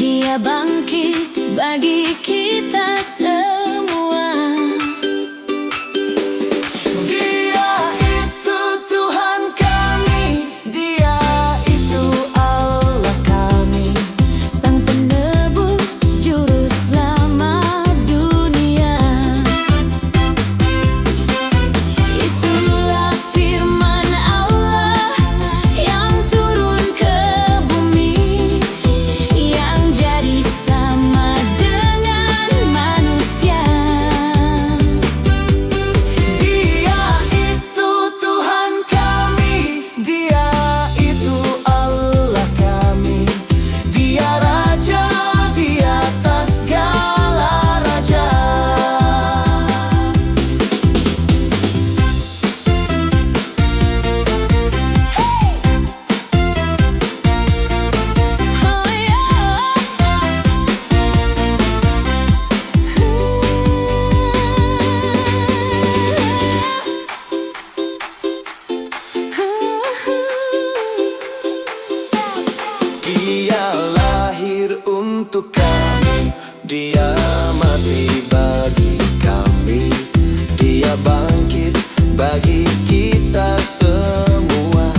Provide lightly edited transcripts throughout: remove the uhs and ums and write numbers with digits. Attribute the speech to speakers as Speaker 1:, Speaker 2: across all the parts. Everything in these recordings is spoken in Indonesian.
Speaker 1: Dia bangkit bagi kita semua.
Speaker 2: Dia itu Tuhan kami, Dia itu Allah kami,
Speaker 1: Sang penebus juru selamat dunia. Itulah firman Allah yang turun ke bumi, yang jadi sama dengan manusia.
Speaker 2: Dia itu Tuhan kami, Dia itu Allah kami, Dia Raja di atas segala raja.
Speaker 1: Oh
Speaker 2: Dia lahir untuk kami, Dia mati bagi kami, Dia bangkit bagi kita semua.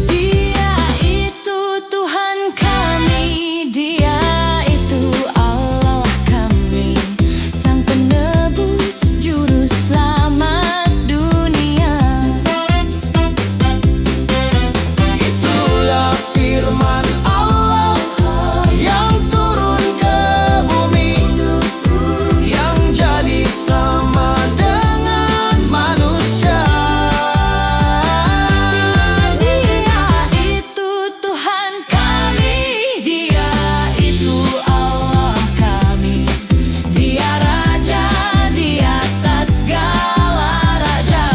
Speaker 1: Dia itu Tuhan kami, Dia itu Allah kami, Sang penebus juru selamat dunia.
Speaker 2: Itulah firman Allah yang turun ke bumi, yang jadi sama dengan manusia.
Speaker 1: Dia itu Tuhan kami, Dia itu Allah kami, Dia Raja di atas segala raja.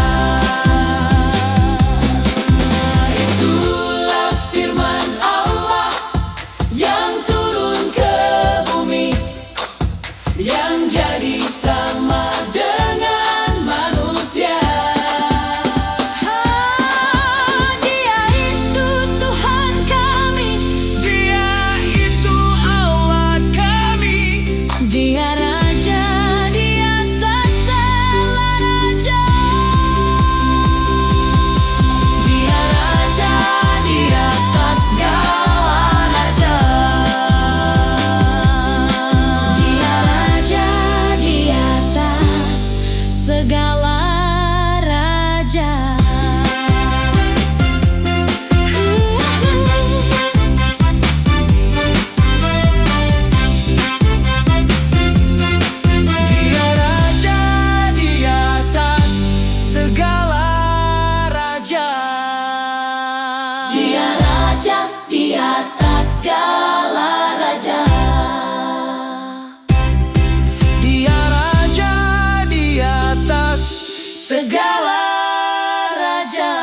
Speaker 2: Itulah firman Allah yang turun ke bumi, yang jadi sama dengan manusia.
Speaker 1: Dia itu Tuhan kami,
Speaker 2: Dia itu Allah kami,
Speaker 1: Dia Raja di atas segala raja. Dia Raja di atas segala raja. Dia Raja di atas segala raja.
Speaker 2: Dia Raja di atas segala raja.
Speaker 1: Dia Raja di atas segala raja.
Speaker 2: Dia Raja di atas segala raja.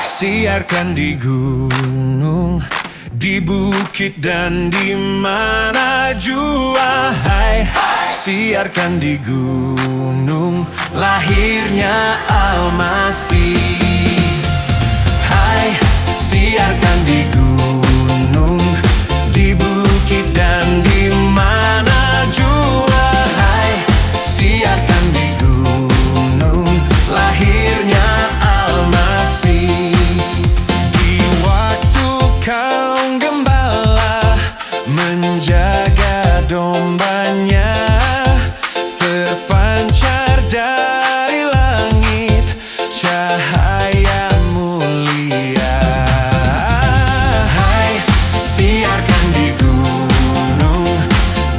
Speaker 2: Siarkan di gunung, di bukit dan di mana jua. Hai, siarkan di gunung, lahirnya Al-Masih. Hai, siarkan di gunung, di bukit dan di mana jua. Hai, siarkan di gunung, lahirnya Al-Masih. Di waktu kaum gembala menjaga dombanya, terpancar dari langit cahaya mulia. Hai, siarkan di gunung,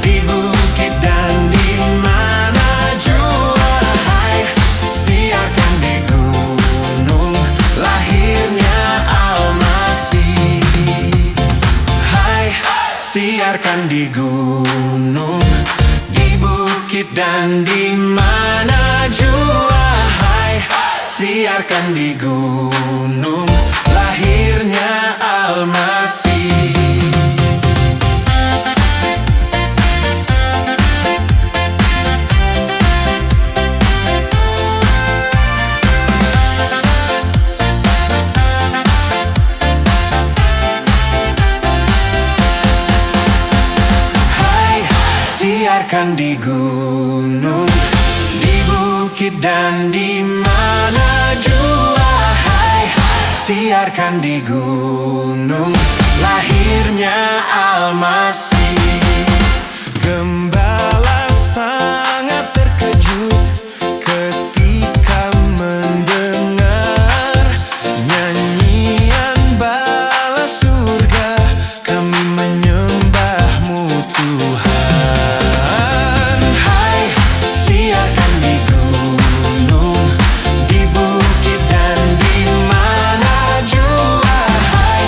Speaker 2: di bukit dan di mana jua. Hai, siarkan di gunung, lahirnya Al-Masih. Hai, siarkan di gunung, di bukit dan di mana jua. Hai, siarkan di gunung, lahirnya Al-Masih. Siarkan di gunung, di bukit dan di mana jua. Hai, siarkan di gunung, lahirnya Al-Masih. Gembala sangat terkejut ketika mendengar nyanyian bala surga, kami menyembahmu Tuhan. Hai, siarkan di gunung, di bukit dan di mana jua. Hai,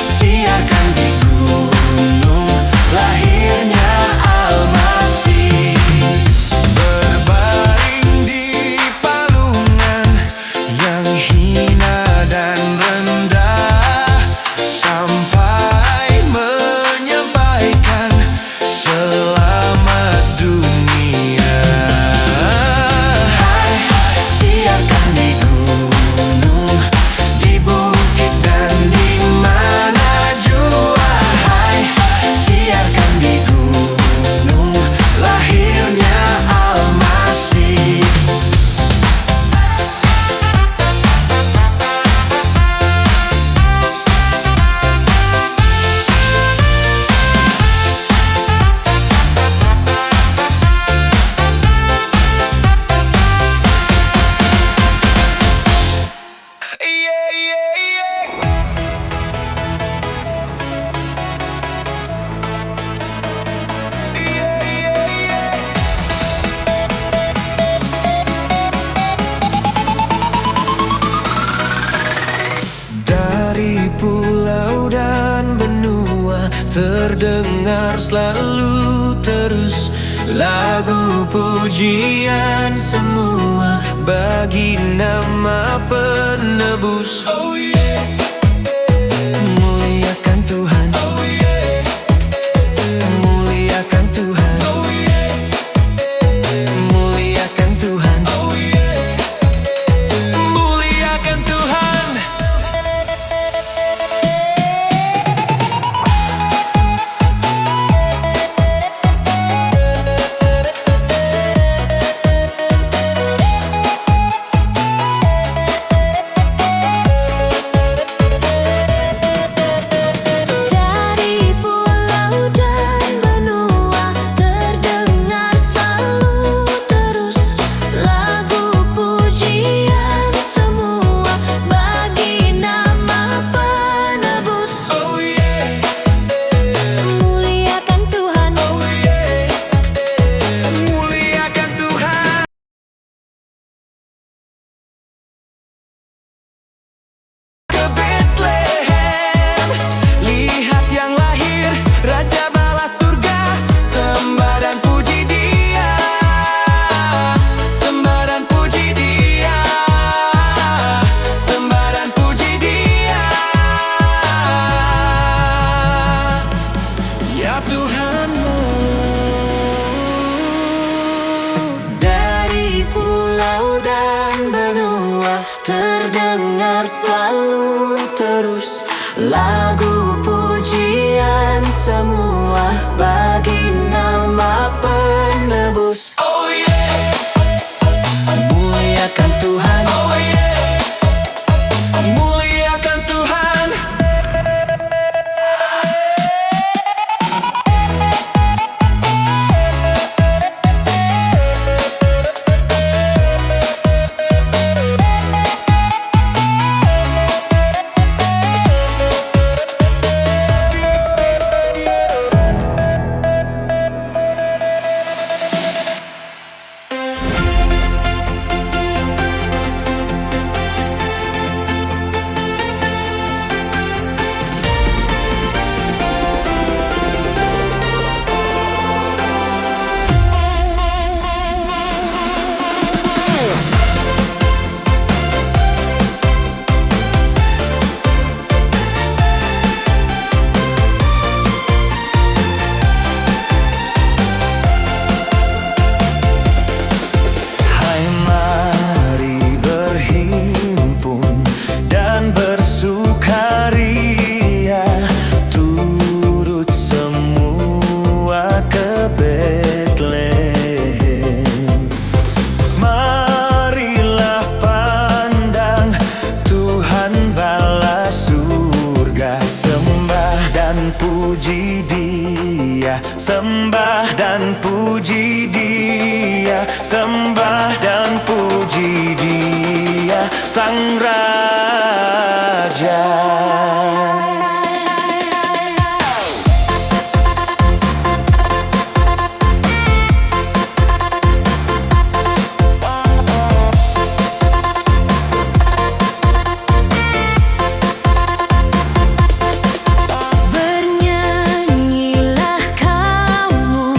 Speaker 2: siarkan di gunung, lahirnya Al-Masih. Berbaring di palungan yang hina dan rendah, sampai menyampaikan selamat dunia. Hai, siarkan di gunung, di bukit dan di mana jua. Hai, siarkan di gunung, lahirnya Al-Masih. Dari pulau dan benua terdengar selalu terus lagu pujian semua bagi nama penebus. Oh yeah. Muliakan Tuhan. Oh yeah. Muliakan Tuhan. Oh yeah. Muliakan Tuhan. Oh yeah. Muliakan Tuhan.
Speaker 1: terdengar selalu terus. Lagu pujian semua bagi nama penebus.
Speaker 2: Oh yeah,
Speaker 1: Muliakan Tuhan,
Speaker 2: oh yeah, muliakan Tuhan. Hai, mari berhimpun dan bersukaria, turut semua ke Betlehem. Marilah pandang Tuhan bala surga, sembah dan puji Dia, sembah dan puji Dia, sembah dan puji Dia, Sang Raja.
Speaker 1: bernyanyilah kaum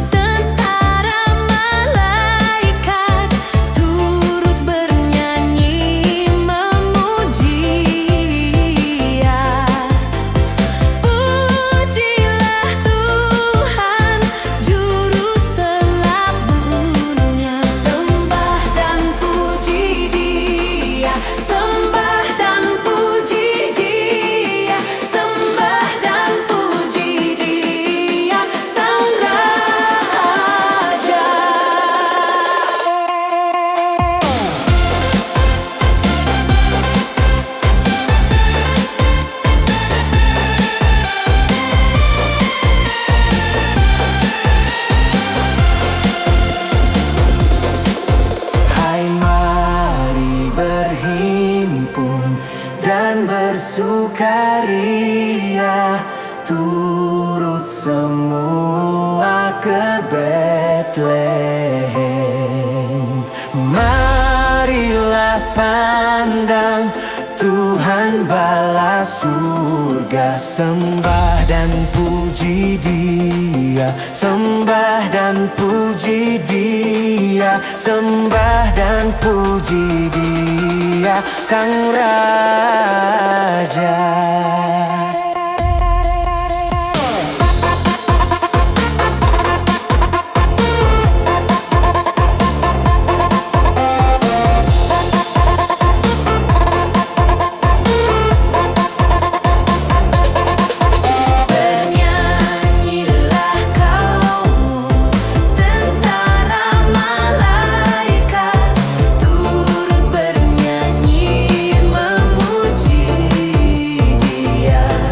Speaker 1: tentara malaikat, turut bernyanyi memuji Dia. Pujilah Tuhan juru selabungnya, sembah dan puji Dia, sembah dan puji Dia, sembah dan puji Dia, Sang Raja.
Speaker 2: Hai, mari berhimpun dan bersukaria, turut semua ke Betlehem. Marilah pandang Tuhan bala surga, sembah dan puji Dia, sembah dan puji Dia, sembah dan puji Dia, Sang Raja.
Speaker 1: Bernyanyilah kaum tentara malaikat, turut bernyanyi memuji Dia.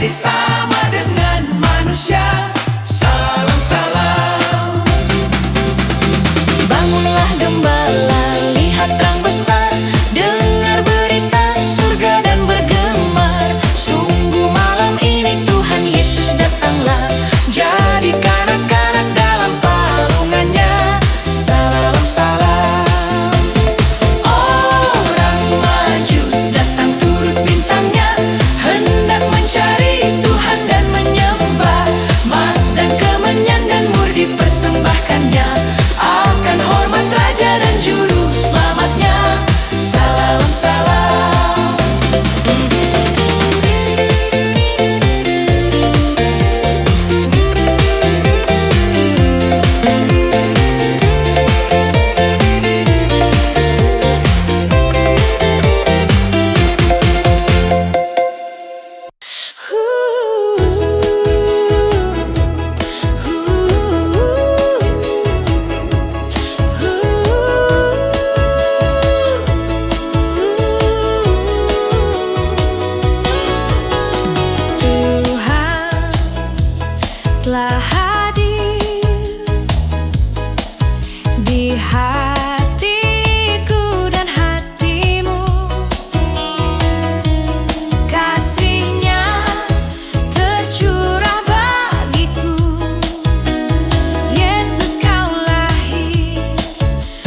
Speaker 2: menjadi sama dengan manusia. Salam salam.
Speaker 1: Bangunlah gembala, lihat terang besar, dengar berita surga dan bergemar. Sungguh malam ini Tuhan Yesus datanglah, jadi kanak-kanak dalam palungannya. Salam salam. Orang Majus datang turut bintangnya, hendak mencari Tuhan dan menyembah. Mas dan kemenyan dan mur dipersembahkannya, akan hormat raja dan juru selamatnya. Salam salam. Tuhan telah hadir di hatiku dan hatimu. Kasih-Nya tercurah bagiku. Yesus, Kau lahir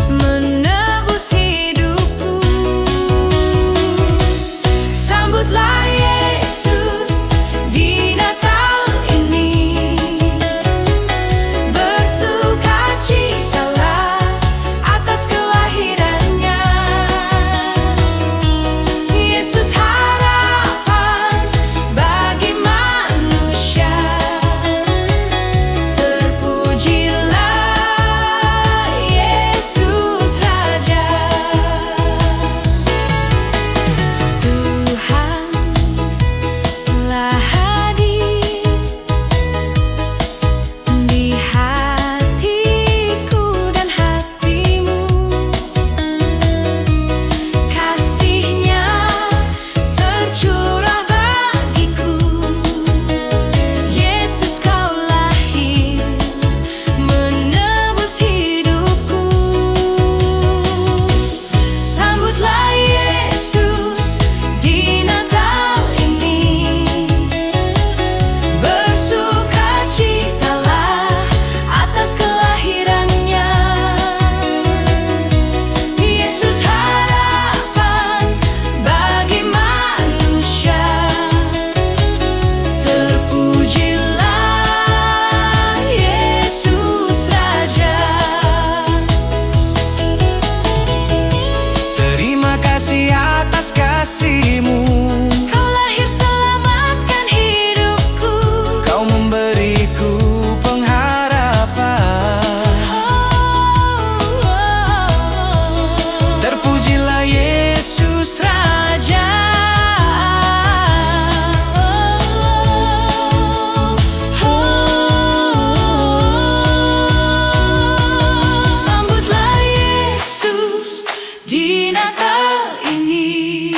Speaker 1: menebus hidupku. Sambutlah Yesus di Natal ini, bersukacitalah atas kelahirannya. Yesus harapan bagi manusia, terpujilah Yesus Raja. Tuhan telah hadir di hatiku dan hatimu. Kasih-Nya tercurah bagiku. Yesus, Kau lahir menebus hidupku. Sambutlah Yesus di Natal ini, bersukacitalah atas kelahirannya. Yesus harapan bagi manusia, terpujilah Yesus Raja.
Speaker 2: Terima kasih atas kasih-Mu.
Speaker 1: Kau lahir selamatkan hidupku.
Speaker 2: Kau memberiku pengharapan. Terpujilah Yesus
Speaker 1: Raja. Sambutlah Yesus di Natal ini,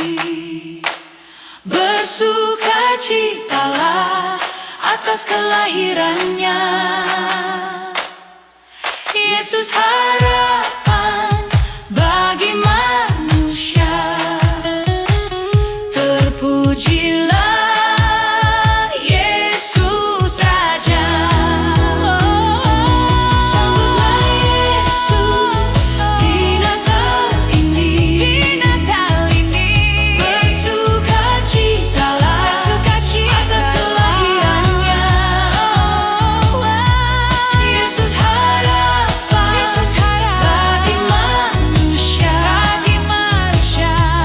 Speaker 1: bersukacitalah atas kelahirannya. Yesus harapan bagi manusia, terpujilah Yesus Raja. Sambutlah Yesus di Natal ini, bersukacitalah atas kelahirannya. Yesus harapan bagi manusia,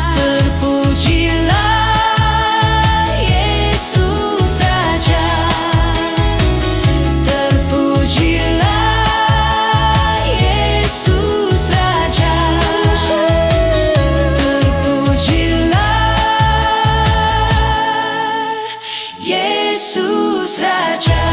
Speaker 1: terpujilah Yesus Raja. Terpujilah Yesus Raja. Terpujilah Yesus Raja.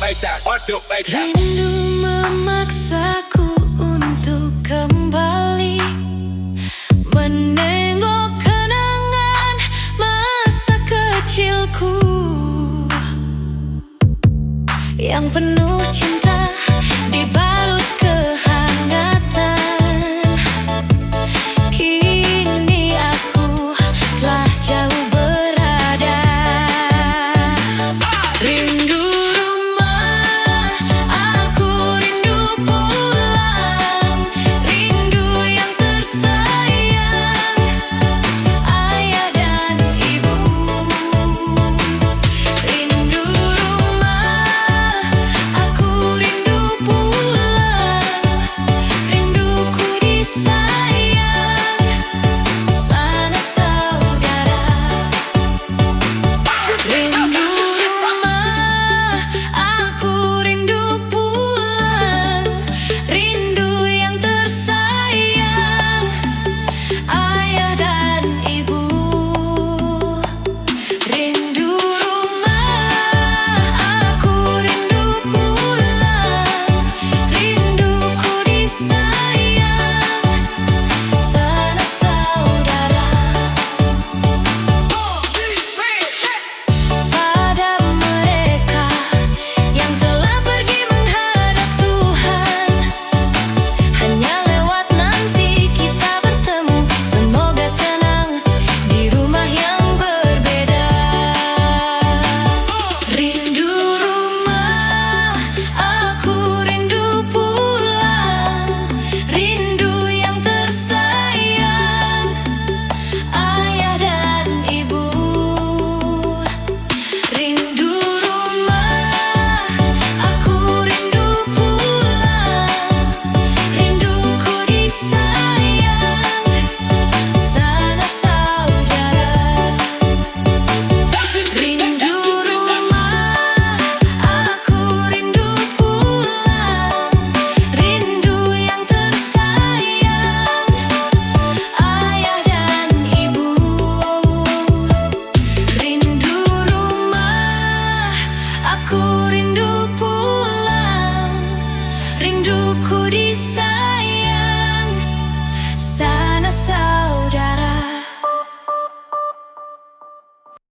Speaker 1: Rindu memaksaku untuk kembali menengok kenangan masa kecilku yang penuh cinta.